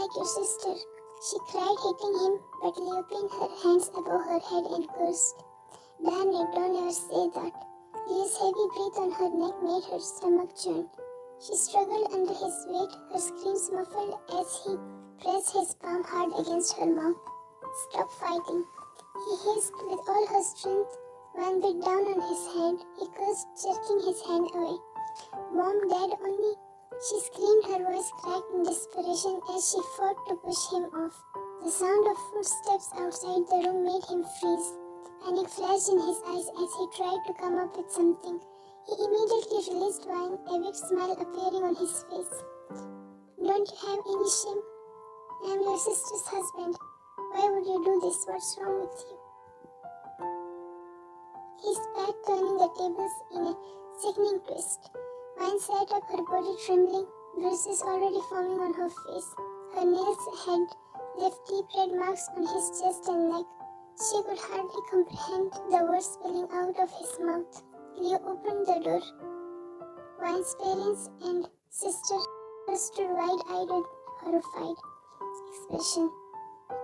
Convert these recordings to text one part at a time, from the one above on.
like your sister," she cried, hitting him, but Leo pinned her hands above her head and cursed. "Damn it, don't ever say that." Leo's heavy breath on her neck made her stomach churn. She struggled under his weight, her screams muffled as he pressed his palm hard against her mouth. "Stop fighting," he hissed with all her strength. One bit down on his hand, he cursed, jerking his hand away. "Mom, Dad, only," she screamed, her voice cracked in desperation as she fought to push him off. The sound of footsteps outside the room made him freeze. Panic flashed in his eyes as he tried to come up with something. He immediately released Wine, a weak smile appearing on his face. "Don't you have any shame? I am your sister's husband. Why would you do this? What's wrong with you?" He spat, turning the tables in a sickening twist. Wine sat up, her body trembling, bruises already forming on her face. Her nails had left deep red marks on his chest and neck. She could hardly comprehend the words spilling out of his mouth. Leo opened the door. Wine's parents and sister stood wide-eyed with horrified expression.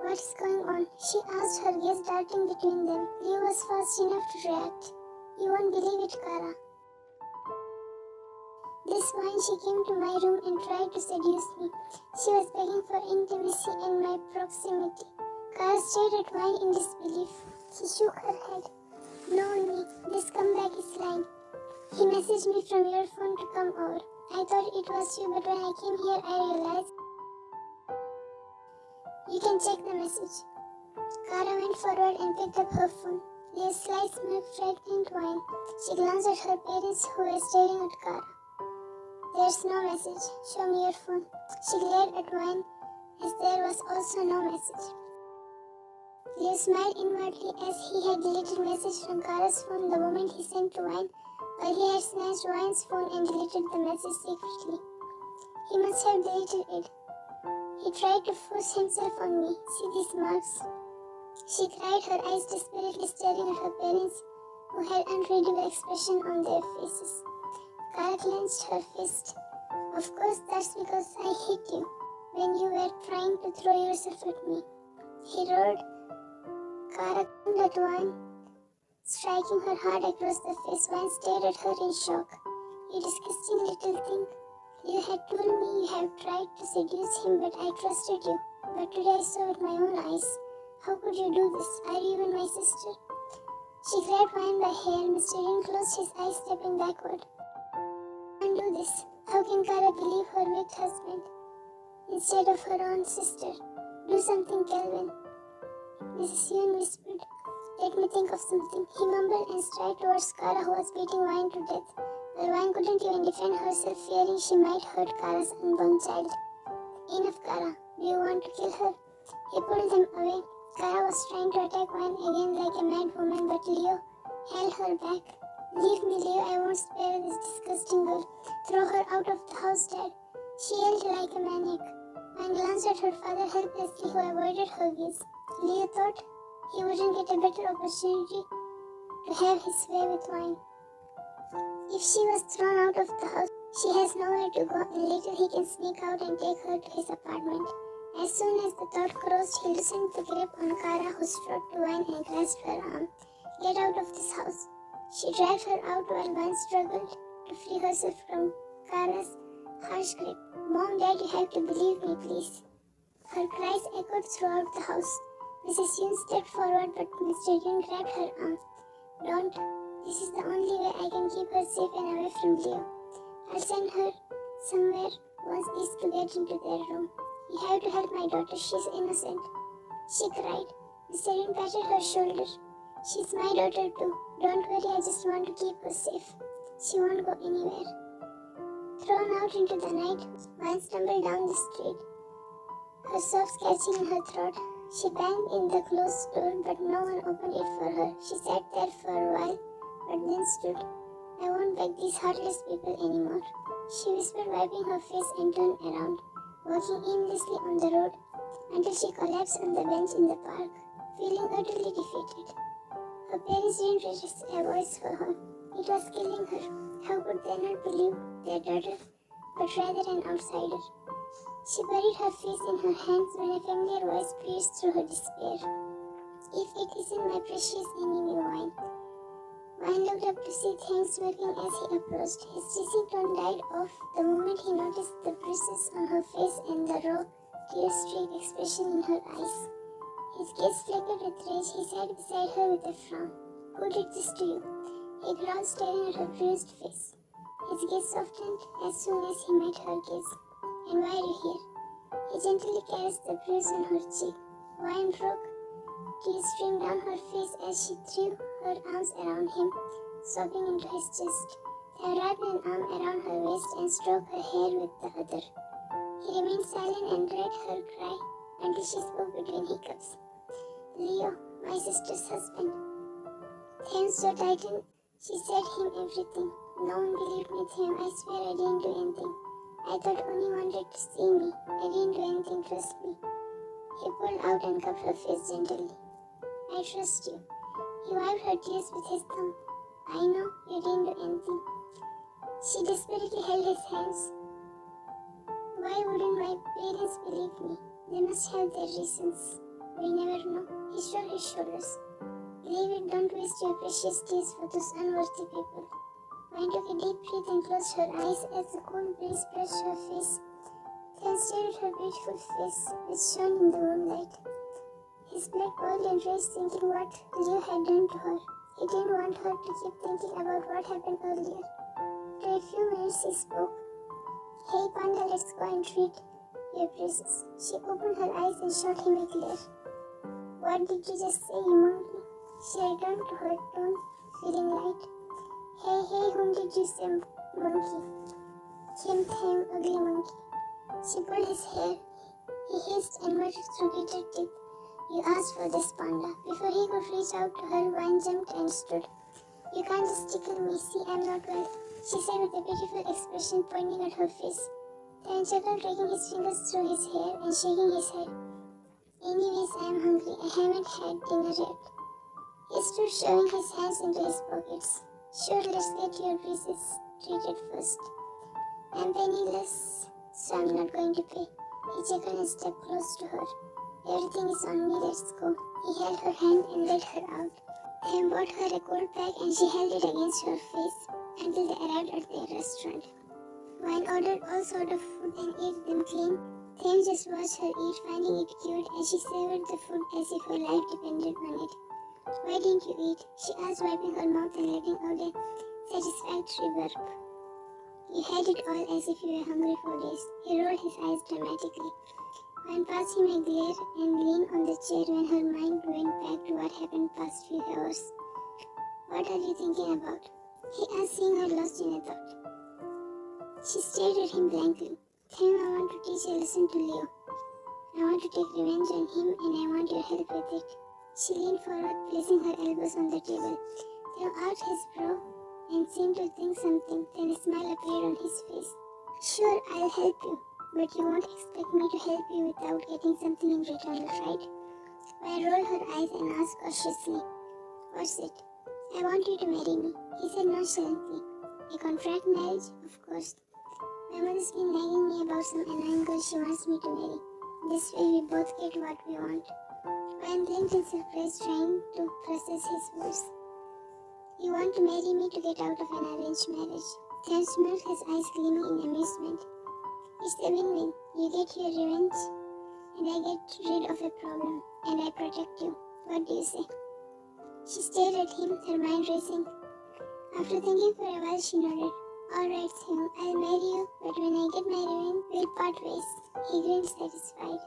"What is going on?" she asked, her gaze darting between them. Leo was fast enough to react. "You won't believe it, Kara. This Wine, she came to my room and tried to seduce me. She was begging for intimacy and my proximity." Kara stared at Wine in disbelief. She shook her head. "No, Nick, this scumbag is lying. He messaged me from your phone to come over. I thought it was you, but when I came here, I realized." "You can check the message." Kara went forward and picked up her phone. Leo's slight smirk frightened Wine. She glanced at her parents, who were staring at Kara. "There's no message. Show me your phone." She glared at Wine, as there was also no message. Leo smiled inwardly as he had deleted message from Kara's phone the moment he sent to Wine, while he had snatched Wine's phone and deleted the message secretly. He must have deleted it. "He tried to force himself on me. See these marks?" She cried, her eyes desperately staring at her parents, who had unreadable expression on their faces. Kara clenched her fist. "Of course, that's because I hit you when you were trying to throw yourself at me," he roared. Kara turned at Wine, striking her hard across the face. Wine stared at her in shock. "You disgusting little thing. You had told me you have tried to seduce him, but I trusted you. But today I saw with my own eyes. How could you do this? Are you even my sister?" She grabbed Wine by hair. Mr. Yun closed his eyes, stepping backward. "Can't do this. How can Kara believe her weak husband instead of her own sister? Do something, Kelvin." Mrs. Yun whispered. "Let me think of something." He mumbled and strode towards Kara, who was beating Wine to death. But Wine couldn't even defend herself, fearing she might hurt Kara's unborn child. "Enough, Kara. Do you want to kill her?" He pulled them away. Kara was trying to attack Wine again like a mad woman, but Leo held her back. "Leave me, Leo. I won't spare this disgusting girl. Throw her out of the house, Dad." She yelled like a maniac. Wine glanced at her father helplessly, who avoided her gaze. Leo thought he wouldn't get a better opportunity to have his way with Wine. If she was thrown out of the house, she has nowhere to go, and later he can sneak out and take her to his apartment. As soon as the thought crossed, he loosened the grip on Kara, who strode to Wine and grasped her arm. "Get out of this house." She dragged her out while Wine struggled to free herself from Kara's harsh grip. "Mom, Dad, you have to believe me, please." Her cries echoed throughout the house. Mrs. Yun stepped forward, but Mr. Yun grabbed her arm. "Don't. This is the only way I can keep her safe and away from Leo. I'll send her somewhere once these two get into their room. You have to help my daughter. She's innocent," she cried. Mr. Yun patted her shoulder. "She's my daughter too. Don't worry, I just want to keep her safe. She won't go anywhere." Thrown out into the night, Wine stumbled down the street, her sobs catching in her throat. She banged in the closed door, but no one opened it for her. She sat there for a while, but then stood. "I won't beg these heartless people anymore," she whispered, wiping her face, and turned around, walking aimlessly on the road until she collapsed on the bench in the park, feeling utterly defeated. Her parents didn't raise a voice for her. It was killing her. How could they not believe their daughter, but rather an outsider? She buried her face in her hands when a familiar voice pierced through her despair. If it isn't my precious enemy, Wine. Wine looked up to see things working as he approached. His dizzy tone died off the moment he noticed the bruises on her face and the raw, tear-streaked expression in her eyes. His gaze flickered with rage. He sat beside her with a frown. Who did this to you? He growled, staring at her bruised face. His gaze softened as soon as he met her gaze. And why are you here? He gently caressed the bruise on her cheek. Wine broke. Tears streamed down her face as she threw her arms around him, sobbing into his chest. Then wrapped an arm around her waist and stroked her hair with the other. He remained silent and let her cry until she spoke between hiccups. Leo, my sister's husband. Thames so tightened, she said him everything. No one believed me, Thames. I swear I didn't do anything. I thought only wanted to see me. I didn't do anything, trust me. He pulled out and cupped her face gently. I trust you. He wiped her tears with his thumb. I know you didn't do anything. She desperately held his hands. Why wouldn't my parents believe me? They must have their reasons. We never know. He shrugged his shoulders. Leave it, don't waste your precious days for those unworthy people. Wine took a deep breath and closed her eyes as the cool breeze brushed her face. Then stared at her beautiful face, which shone in the moonlight. His blood boiled and raged, thinking what Leo had done to her. He didn't want her to keep thinking about what happened earlier. After a few minutes he spoke. Hey Panda, let's go and treat your bruises. She opened her eyes and shot him a glare. What did you just say, you monkey? She returned to her tone, feeling light. Hey, whom did you say, monkey? Him, ugly monkey. She pulled his hair. He hissed and muttered through gritted teeth. You asked for this, Panda. Before he could reach out to her, Wine jumped and stood. You can't just tickle me. See, I'm not well, she said with a beautiful expression, pointing at her face. Then chuckled, dragging his fingers through his hair and shaking his head. Anyways, I'm hungry. I haven't had dinner yet. He stood, shoving his hands into his pockets. Sure, let's get your bruises treated first. I'm penniless, so I'm not going to pay. He chuckled and stepped close to her. Everything is on me, let's go. He held her hand and led her out. Then bought her a cold pack and she held it against her face until they arrived at their restaurant. Wine ordered all sorts of food and ate them clean. Thames just watched her eat, finding it cute, as she savored the food as if her life depended on it. Why didn't you eat? She asked, wiping her mouth and letting out a satisfactory burp. You had it all as if you were hungry for days. He rolled his eyes dramatically. Wine passed him a glare and leaned on the chair when her mind went back to what happened past few hours. What are you thinking about? He asked, seeing her lost in a thought. She stared at him blankly. Thames, I want to teach a lesson to Leo. I want to take revenge on him and I want your help with it. She leaned forward, placing her elbows on the table. Thames arched his brow and seemed to think something, then a smile appeared on his face. Sure, I'll help you. But you won't expect me to help you without getting something in return, right? I rolled her eyes and asked cautiously, what's it? I want you to marry me, he said nonchalantly. A contract marriage, of course. My mother's been nagging me about some annoying girl she wants me to marry. This way we both get what we want. I blinked in surprise, trying to process his words. You want to marry me to get out of an arranged marriage? Thames smiled, his eyes gleaming in amusement. It's a win-win. You get your revenge, and I get rid of a problem, and I protect you. What do you say? She stared at him, her mind racing. After thinking for a while, she nodded. All right, Sam, I'll marry you, but when I get my revenge, we'll part ways. He grinned, satisfied.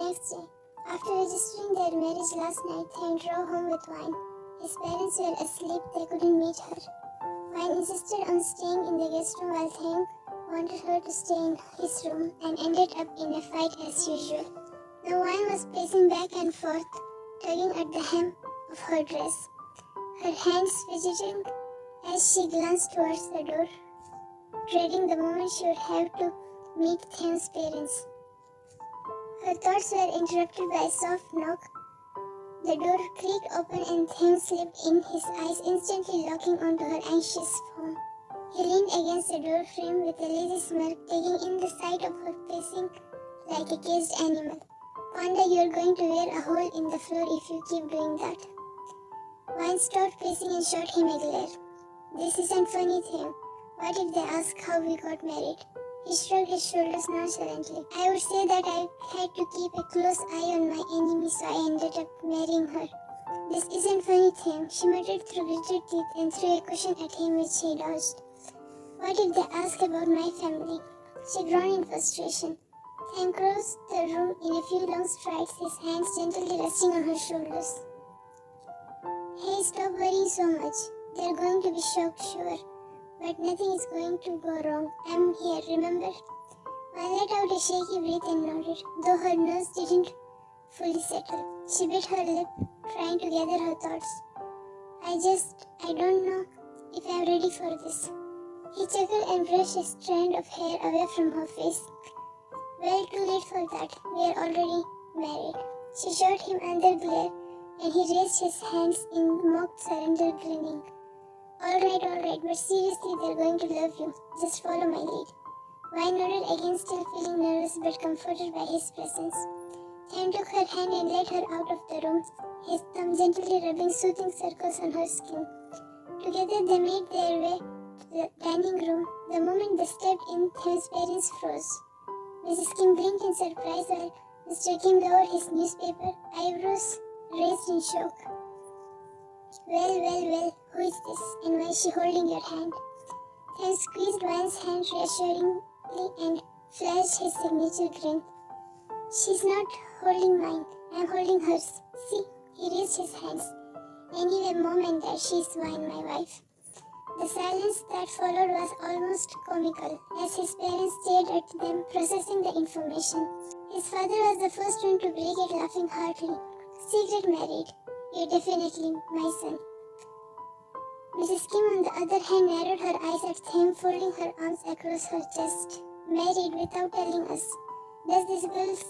Next day, after registering their marriage last night, Thames drove home with Wine. His parents were asleep, they couldn't meet her. Wine insisted on staying in the guest room while Thames wanted her to stay in his room and ended up in a fight as usual. The Wine was pacing back and forth, tugging at the hem of her dress, her hands fidgeting as she glanced towards the door, dreading the moment she would have to meet Thames' parents. Her thoughts were interrupted by a soft knock. The door creaked open and Thames slipped in, his eyes instantly locking onto her anxious form. He leaned against the door frame with a lazy smirk, taking in the sight of her pacing like a caged animal. Panda, you're going to wear a hole in the floor if you keep doing that. Wine stopped pacing and shot him a glare. This isn't funny, Tim. What if they ask how we got married? He shrugged his shoulders nonchalantly. I would say that I had to keep a close eye on my enemy, so I ended up marrying her. This isn't funny, Tim, she muttered through gritted teeth and threw a cushion at him which he dodged. What if they ask about my family? She groaned in frustration. Tim crossed the room in a few long strides, his hands gently resting on her shoulders. Hey, stop worrying so much. They're going to be shocked, sure. But nothing is going to go wrong. I'm here, remember? I let out a shaky breath and nodded, though her nerves didn't fully settle. She bit her lip, trying to gather her thoughts. I don't know if I'm ready for this. He chuckled and brushed a strand of hair away from her face. Well, too late for that. We're already married. She shot him another glare, and he raised his hands in mock surrender, grinning. All right, but seriously, they're going to love you. Just follow my lead. Wine nodded again, still feeling nervous but comforted by his presence. Tim took her hand and led her out of the room, his thumb gently rubbing soothing circles on her skin. Together they made their way to the dining room. The moment they stepped in, Tim's parents froze. Mrs. Kim blinked in surprise while Mr. Kim lowered his newspaper, eyebrows raised in shock. Well, who is this, and why is she holding your hand? Tim squeezed Wine's hand reassuringly and flashed his signature grin. She's not holding mine, I'm holding hers. See, he raised his hands. Anyway, Mom and Dad, she's Wine, my wife. The silence that followed was almost comical, as his parents stared at them, processing the information. His father was the first one to break it, laughing heartily. Secret married. You're definitely my son. Mrs. Kim, on the other hand, narrowed her eyes at him, folding her arms across her chest. Married without telling us. Does this girl's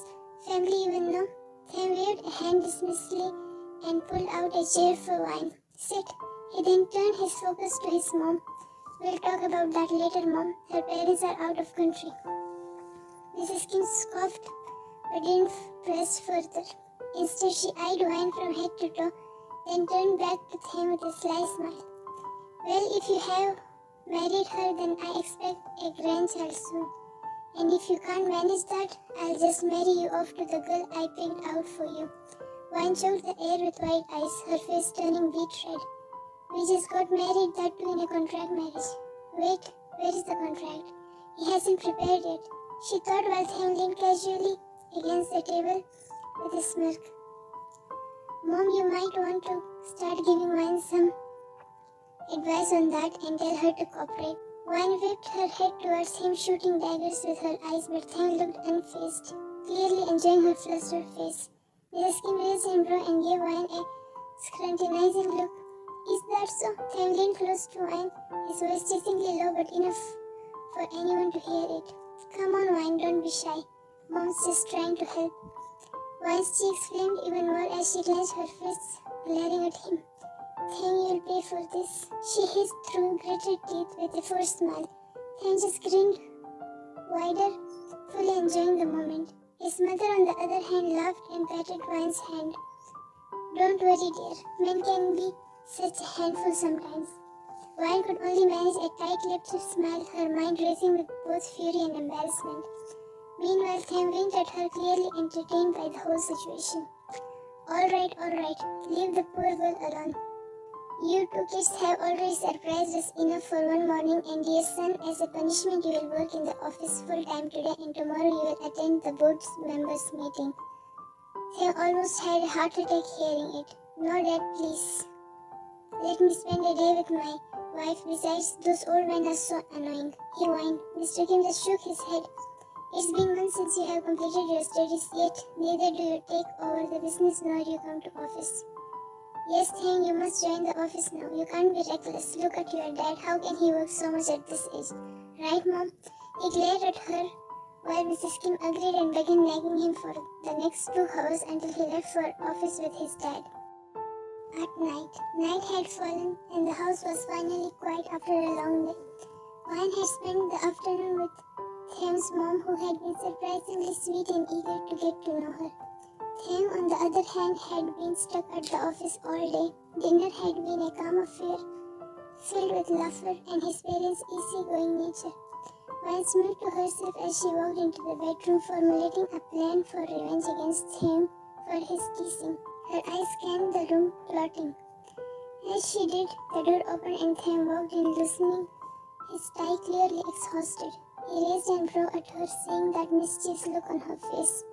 family even know? Tim waved a hand dismissively and pulled out a chair for Wine. Sit. He then turned his focus to his mom. We'll talk about that later, Mom. Her parents are out of country. Mrs. Kim scoffed, but didn't press further. Instead, she eyed Wine from head to toe, then turned back to him with a sly smile. Well, if you have married her, then I expect a grandchild soon. And if you can't manage that, I'll just marry you off to the girl I picked out for you. Wine choked the air with wide eyes, her face turning beet red. We just got married, that too in a contract marriage. Wait, where is the contract? He hasn't prepared it. She thought while Tim leaned casually against the table with a smirk. Mom, you might want to start giving Wine some advice on that and tell her to cooperate. Wine whipped her head towards him, shooting daggers with her eyes, but Tim looked unfazed, clearly enjoying her flustered face. Mrs. Kim raised an eyebrow and gave Wine a scrutinizing look. Is that so? Tim leaned close to Wine, his voice chasingly low but enough for anyone to hear it. Come on, Wine, don't be shy. Mom's just trying to help. Wine's cheeks flamed even more as she clenched her fists, glaring at him. Tim, you'll pay for this. She hissed through gritted teeth with a forced smile. Tim just grinned wider, fully enjoying the moment. His mother, on the other hand, laughed and patted Wine's hand. Don't worry, dear. Men can be such a handful sometimes. Wine could only manage a tight-lipped smile, her mind racing with both fury and embarrassment. Meanwhile, Tim winked at her, clearly entertained by the whole situation. All right. Leave the poor girl alone. You two kids have already surprised us enough for one morning, and dear son, as a punishment you will work in the office full-time today, and tomorrow you will attend the board's members' meeting. Tim almost had a heart attack hearing it. No, Dad, please. Let me spend a day with my wife. Besides, those old men are so annoying. He whined. Mr. Kim just shook his head. It's been months since you have completed your studies, yet neither do you take over the business nor you come to office. Yes, Tim, you must join the office now. You can't be reckless. Look at your dad. How can he work so much at this age? Right, Mom? He glared at her while Mrs. Kim agreed and began nagging him for the next 2 hours until he left for office with his dad. At night had fallen and the house was finally quiet after a long day. Wayne had spent the afternoon with Theo's mom, who had been surprisingly sweet and eager to get to know her. Theo, on the other hand, had been stuck at the office all day. Dinner had been a calm affair, filled with laughter and his parents' easygoing nature. Wayne smiled to herself as she walked into the bedroom, formulating a plan for revenge against Theo for his teasing. Her eyes scanned the room, plotting. As she did, the door opened and Theo walked in, loosening his tie, clearly exhausted. He raised an brow at her, seeing that mischievous look on her face.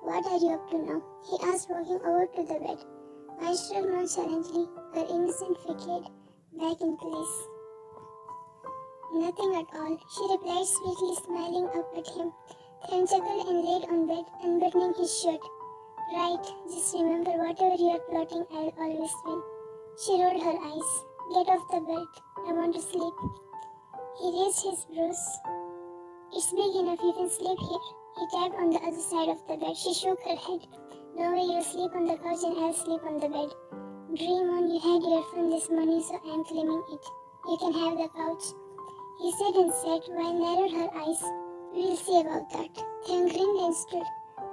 "What are you up to now?" he asked, walking over to the bed. Wayne shrugged nonchalantly, her innocent facade back in place. "Nothing at all," she replied, sweetly smiling up at him. Theo chuckled and laid on bed, unbuttoning his shirt. "Right, just remember, whatever you are plotting, I'll always win." She rolled her eyes. "Get off the bed. I want to sleep." He raised his brows. "It's big enough, you can sleep here." He tapped on the other side of the bed. She shook her head. "No way, you'll sleep on the couch and I'll sleep on the bed." "Dream on, you had your fun this morning, so I'm claiming it. You can have the couch," he said and sat, while narrowed her eyes. "We'll see about that." Theo grinned and stood.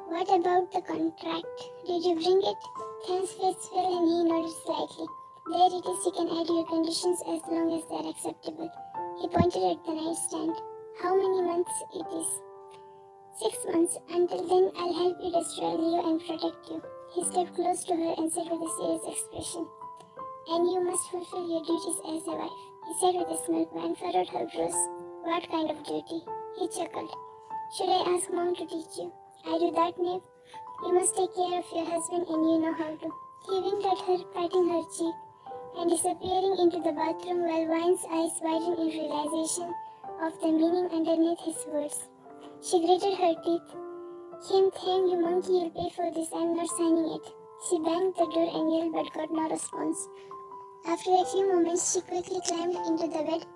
"What about the contract? Did you bring it?" Theo's face fell and he nodded slightly. "There it is, you can add your conditions as long as they're acceptable." He pointed at the nightstand. "How many months it is?" 6 months. "Until then, I'll help you destroy Leo and protect you." He stepped close to her and said with a serious expression, "And you must fulfill your duties as a wife," he said with a smirk. Wayne furrowed her brows. "What kind of duty?" He chuckled. "Should I ask Mom to teach you?" "I do that, Neve. You must take care of your husband and you know how to." He winked at her, patting her cheek and disappearing into the bathroom, while Wayne's eyes widened in realization of the meaning underneath his words. She gritted her teeth. Theo, you monkey, you'll pay for this. I'm not signing it." She banged the door and yelled but got no response. After a few moments, she quickly climbed into the bed,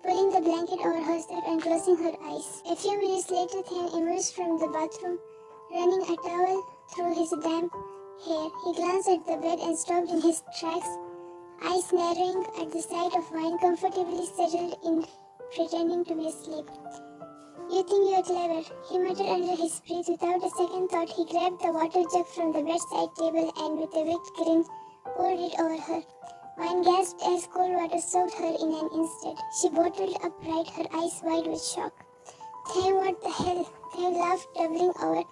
pulling the blanket over herself and closing her eyes. A few minutes later, Theo emerged from the bathroom, running a towel through his damp hair. He glanced at the bed and stopped in his tracks, eyes narrowing at the sight of Wayne comfortably settled in, pretending to be asleep. "You think you're clever," he muttered under his breath. Without a second thought, he grabbed the water jug from the bedside table and, with a wicked grin, poured it over her. Wayne gasped as cold water soaked her in an instant. She bottled upright, her eyes wide with shock. "Theo, what the hell?" Theo laughed, doubling over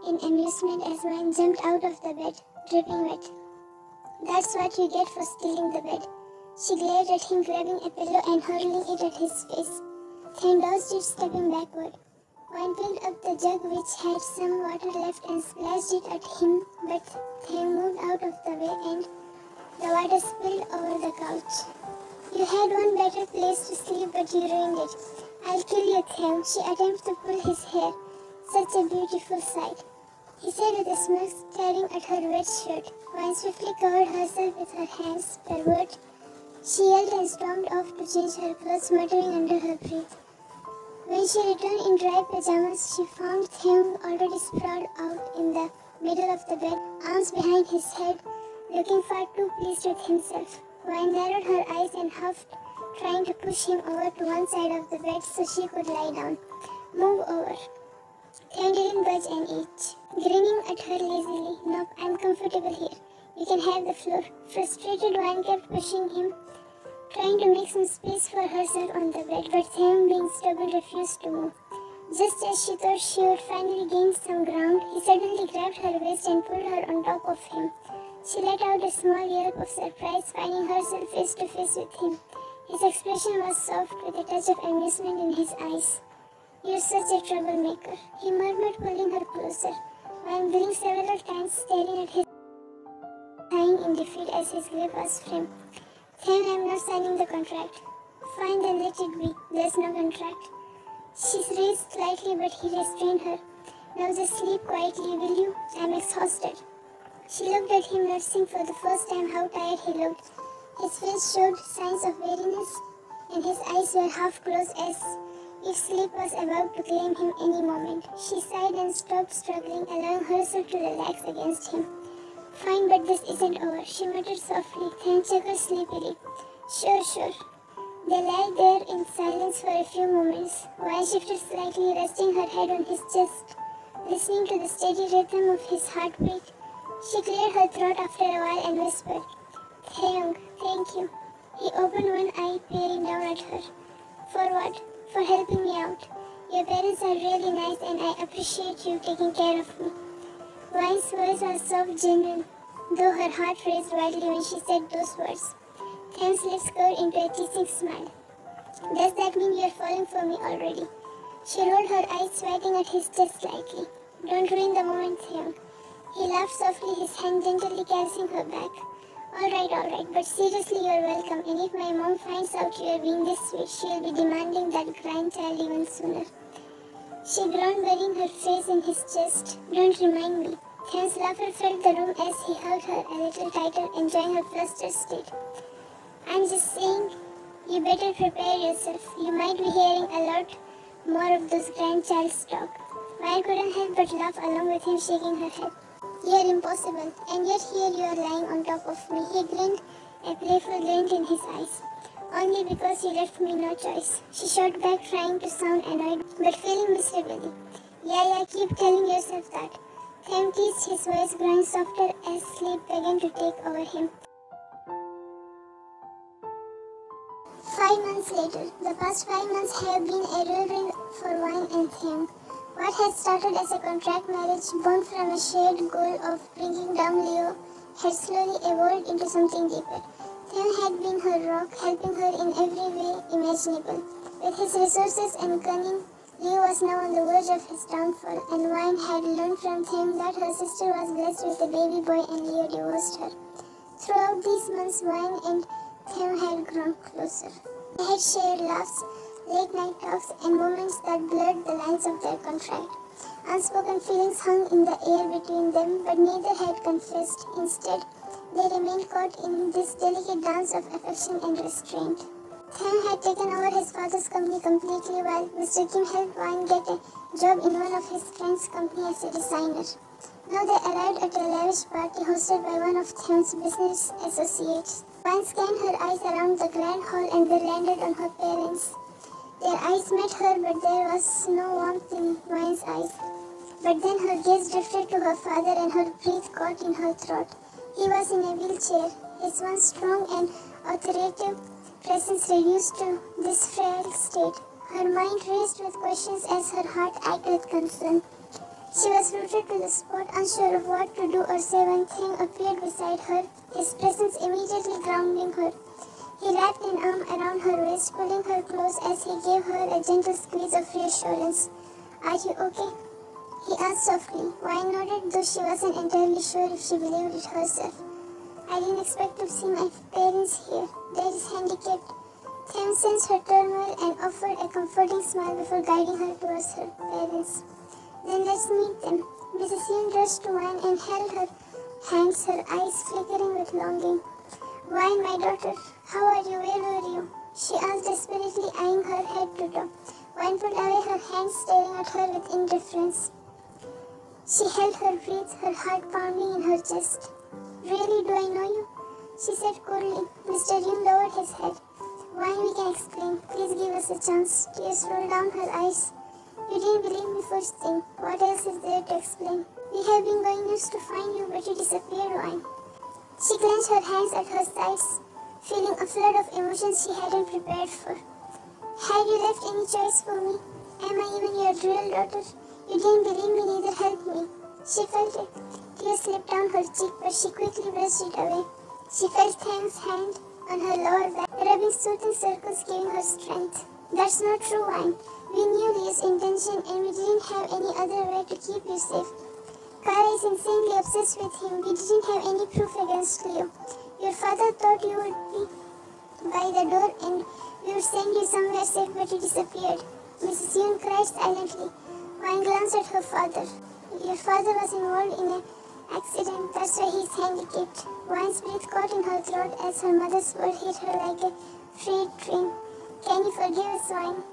in amusement as Wayne jumped out of the bed, dripping wet. "That's what you get for stealing the bed." She glared at him, grabbing a pillow and hurling it at his face. Theo dodged it, stepping backward. Wayne picked up the jug, which had some water left, and splashed it at him, but Theo moved out of the way and the water spilled over the couch. "You had one better place to sleep, but you ruined it. I'll kill you, Theo." She attempted to pull his hair. "Such a beautiful sight," he said with a smirk, staring at her wet shirt. Wayne swiftly covered herself with her hands. "Pervert." She yelled and stormed off to change her clothes, muttering under her breath. When she returned in dry pajamas, she found Theo already sprawled out in the middle of the bed, arms behind his head, looking far too pleased with himself. Wayne narrowed her eyes and huffed, trying to push him over to one side of the bed so she could lie down. "Move over." Theo didn't budge an inch, grinning at her lazily. "Nope, I'm comfortable here. You can have the floor." Frustrated, Wayne kept pushing him, trying to make some space for herself on the bed, but Theo, being stubborn, refused to move. Just as she thought she would finally gain some ground, he suddenly grabbed her waist and pulled her on top of him. She let out a small yelp of surprise, finding herself face to face with him. His expression was soft, with a touch of amusement in his eyes. "You're such a troublemaker," he murmured, pulling her closer. Wayne blinked several times, staring at his sighing in defeat as his grip was firm. "Theo, I'm not signing the contract." "Fine, then let it be. There's no contract." She raised slightly, but he restrained her. "Now just sleep quietly, will you? I'm exhausted." She looked at him, noticing for the first time how tired he looked. His face showed signs of weariness, and his eyes were half closed as if sleep was about to claim him any moment. She sighed and stopped struggling, allowing herself to relax against him. "Fine, but this isn't over," she muttered softly. Theo chuckled sleepily. Sure. They lay there in silence for a few moments. Wine shifted slightly, resting her head on his chest, listening to the steady rhythm of his heartbeat. She cleared her throat after a while and whispered, "Taeyong, thank you." He opened one eye, peering down at her. "For what?" "For helping me out. Your parents are really nice and I appreciate you taking care of me." Wine's voice was soft, genuine, though her heart raced wildly when she said those words. Thames' lips curved into a teasing smile. "Does that mean you're falling for me already?" She rolled her eyes, swiping at his chest lightly. "Don't ruin the moment, Taeyong." He laughed softly, his hand gently caressing her back. All right, but seriously, you're welcome, and if my mom finds out you're being this sweet, she'll be demanding that grandchild even sooner." She groaned, burying her face in his chest. "Don't remind me." Thames' laughter filled the room as he hugged her a little tighter, enjoying her flustered state. "I'm just saying, you better prepare yourself. You might be hearing a lot more of those grandchild's talk." Maya couldn't help but laugh along with him, shaking her head. "You're impossible, and yet here you are lying on top of me." He grinned, a playful glint in his eyes. "Only because you left me no choice." She shot back, trying to sound annoyed, but failing miserably. Yeah, keep telling yourself that." Thames teased, his voice growing softer as sleep began to take over him. 5 months later. The past 5 months have been a whirlwind for Wine and Taeyong. What had started as a contract marriage born from a shared goal of bringing down Leo had slowly evolved into something deeper. Taeyong had been her rock, helping her in every way imaginable. With his resources and cunning, Leo was now on the verge of his downfall, and Wine had learned from Taeyong that her sister was blessed with a baby boy and Leo divorced her. Throughout these months, Wine and Taeyong had grown closer. They had shared laughs, late-night talks, and moments that blurred the lines of their contract. Unspoken feelings hung in the air between them, but neither had confessed. Instead, they remained caught in this delicate dance of affection and restraint. Taeyong had taken over his father's company completely, while Mr. Kim helped Wine get a job in one of his friend's company as a designer. Now they arrived at a lavish party hosted by one of Taeyong's business associates. Wine scanned her eyes around the grand hall and they landed on her parents. Their eyes met her, but there was no warmth in Wine's eyes. But then her gaze drifted to her father and her breath caught in her throat. He was in a wheelchair, his once strong and authoritative presence reduced to this frail state. Her mind raced with questions as her heart ached with concern. She was rooted to the spot, unsure of what to do or say when Taeyong appeared beside her, his presence immediately grounding her. He wrapped an arm around her waist, pulling her close as he gave her a gentle squeeze of reassurance. "Are you okay?" he asked softly. Wine nodded, though she wasn't entirely sure if she believed it herself. "I didn't expect to see my parents here. Dad is handicapped." Taeyong sensed her turmoil and offered a comforting smile before guiding her towards her parents. "Then let's meet them." Mrs. Yoon rushed to Wine and held her hands, her eyes flickering with longing. "Wine, my daughter, how are you? Where were you?" she asked desperately, eyeing her head to toe. Wine pulled away her hands, staring at her with indifference. She held her breath, her heart pounding in her chest. "Really, do I know you?" she said coldly. Mr. Yoon lowered his head. "Wine, we can explain. Please give us a chance." Tears rolled down her eyes. "You didn't believe me first thing. What else is there to explain? We have been going nuts to find you, but you disappeared, Wine." She clenched her hands at her sides, feeling a flood of emotions she hadn't prepared for. "Had you left any choice for me? Am I even your real daughter? You didn't believe me, neither help me." She felt a tear slip down her cheek, but she quickly brushed it away. She felt Taeyong's hand on her lower back, rubbing soothing circles, giving her strength. "That's not true, Wine. We knew Leo's intention and we didn't have any other way to keep you safe. Kara is insanely obsessed with him. We didn't have any proof against Leo. Your father thought you would be by the door and we would send you somewhere safe, but you disappeared." Mrs. Yoon cried silently. Wine glanced at her father. "Your father was involved in an accident. That's why he's handicapped." Wine's breath caught in her throat as her mother's word hit her like a freight train. "Can you forgive us, Wine?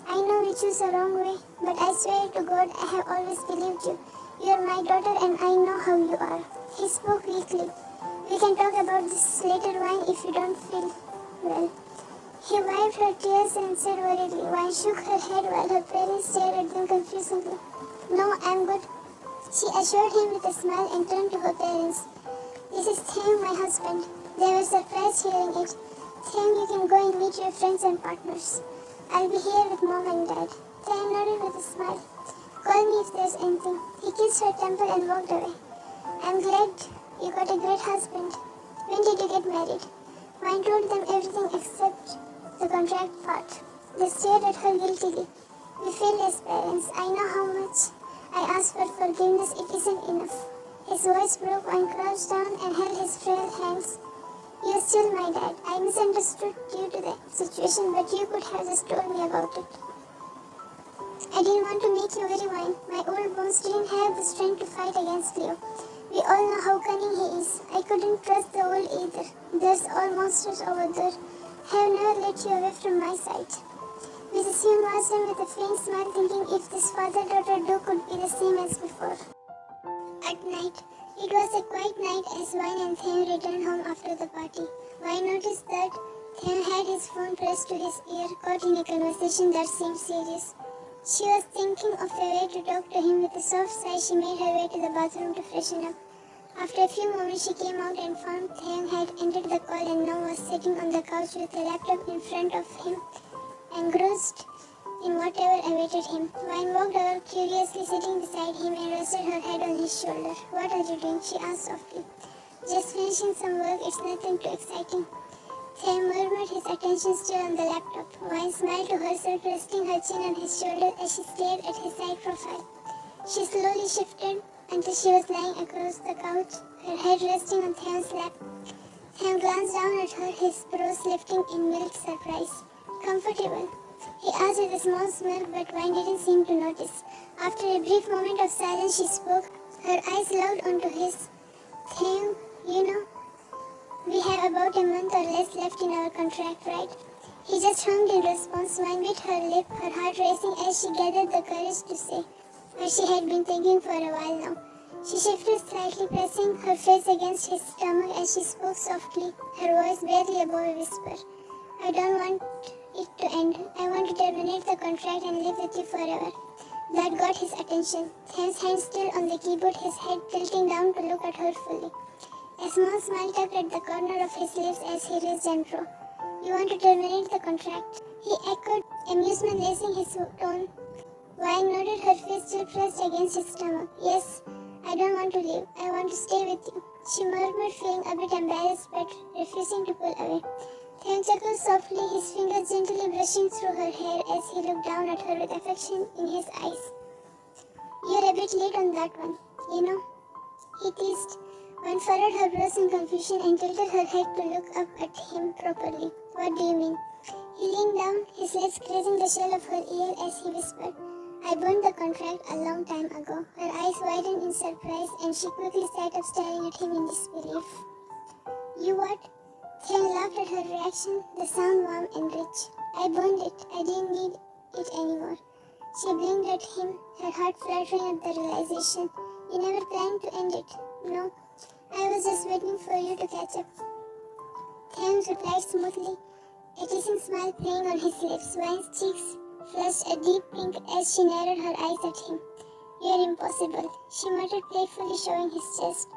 I know we choose the wrong way, but I swear to God I have always believed you. You're my daughter and I know how you are." He spoke weakly. "We can talk about this later, Wine, if you don't feel well." He wiped her tears and said worriedly. Wine shook her head while her parents stared at them confusedly. No, I'm good, she assured him with a smile and turned to her parents. This is Theung, my husband. They were surprised hearing it. Theung, you can go and meet your friends and partners. I'll be here with Mom and Dad. Theung nodded with a smile. Call me if there's anything. He kissed her temple and walked away. I'm glad you got a great husband. When did you get married? Wine told them everything except the contract part. They stared at her guiltily. We failed as parents. I know how much I asked for forgiveness. It isn't enough. His voice broke. Wine crouched down and held his frail hands. You're still my dad. I misunderstood due to the situation, but you could have just told me about it. I didn't want to make you worry, Wine. My old bones didn't have the strength to fight against Leo. We all know how cunning he is. I couldn't trust the old either. There's all monsters over there. I have never let you away from my sight. Mrs. Hume watched him with a faint smile, thinking if this father-daughter duo could be the same as before. At night, it was a quiet night as Wine and Theung returned home after the party. Wine noticed that Theung had his phone pressed to his ear, caught in a conversation that seemed serious. She was thinking of a way to talk to him. With a soft sigh, she made her way to the bathroom to freshen up. After a few moments, she came out and found Theung had ended the call and now was sitting on the couch with a laptop in front of him, engrossed in whatever awaited him. Wine walked over curiously, sitting beside him, and rested her head on his shoulder. What are you doing? She asked softly. Just finishing some work. It's nothing too exciting. Theung murmured, his attention still on the laptop. Wine smiled to herself, resting her chin on his shoulder as she stared at his side profile. She slowly shifted until she was lying across the couch, her head resting on Theung's lap. Theung glanced down at her, his brows lifting in mild surprise. Comfortable? He asked with a small smirk, but Wine didn't seem to notice. After a brief moment of silence, she spoke, her eyes locked onto his. Theung, you know, we have about a month or less left in our contract, right? He just hummed in response. Wine bit her lip, her heart racing as she gathered the courage to say what she had been thinking for a while now. She shifted slightly, pressing her face against his stomach as she spoke softly, her voice barely above a whisper. I don't want it to end. I want to terminate the contract and live with you forever. That got his attention. Theung's hand still on the keyboard, his head tilting down to look at her fully. A small smile tugged at the corner of his lips as he raised and drew. You want to terminate the contract? He echoed, amusement lacing his tone. Wine nodded, her face still pressed against his stomach. Yes, I don't want to leave. I want to stay with you. She murmured, feeling a bit embarrassed but refusing to pull away. Theung chuckled softly, his fingers gently brushing through her hair as he looked down at her with affection in his eyes. You're a bit late on that one, you know, he teased. Wine furrowed her brows in confusion and tilted her head to look up at him properly. What do you mean? He leaned down, his lips grazing the shell of her ear as he whispered. I burned the contract a long time ago. Her eyes widened in surprise and she quickly sat up staring at him in disbelief. You what? Theung laughed at her reaction, the sound warm and rich. I burned it. I didn't need it anymore. She blinked at him, her heart fluttering at the realization. You never planned to end it. No. I was just waiting for you to catch up. Theung replied smoothly, a teasing smile playing on his lips. Wine's cheeks flushed a deep pink as she narrowed her eyes at him. You're impossible, she muttered playfully, showing his chest.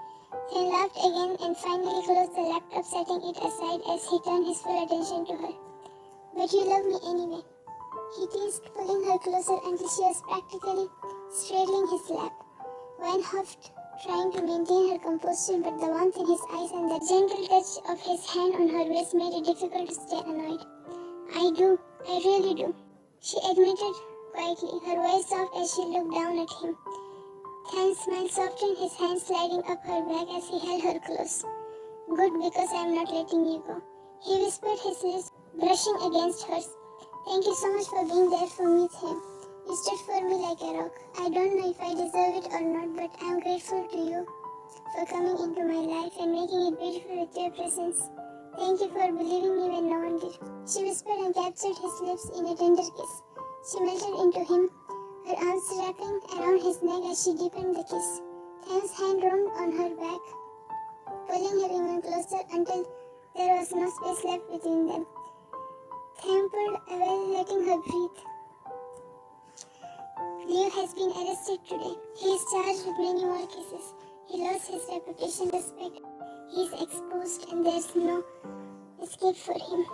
Theung laughed again and finally closed the laptop, setting it aside as he turned his full attention to her. But you love me anyway, he teased, pulling her closer until she was practically straddling his lap. Wine huffed, trying to maintain her composure, but the warmth in his eyes and the gentle touch of his hand on her waist made it difficult to stay annoyed. I do, I really do, she admitted quietly, her voice soft as she looked down at him. Theung's smile softened, his hand sliding up her back as he held her close. Good, because I am not letting you go, he whispered, his lips brushing against hers. Thank you so much for being there for me, Theung. You stood for me like a rock. I don't know if I deserve it or not, but I am grateful to you for coming into my life and making it beautiful with your presence. Thank you for believing me when no one did. She whispered and captured his lips in a tender kiss. She melted into him, her arms wrapping around his neck as she deepened the kiss. Theung's hand roamed on her back, pulling her even closer until there was no space left between them. Tham pulled away, letting her breathe. Leo has been arrested today. He is charged with many more cases. He lost his reputation, respect. He is exposed and there is no escape for him.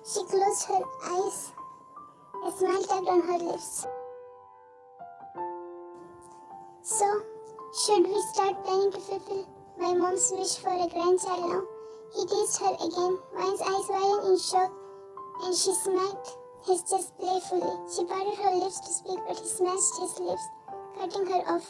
She closed her eyes, a smile tugged on her lips. So, should we start planning to fulfill my mom's wish for a grandchild now? He teased her again. Vine's eyes widened in shock and she smacked his chest playfully. She parted her lips to speak, but he smashed his lips, cutting her off.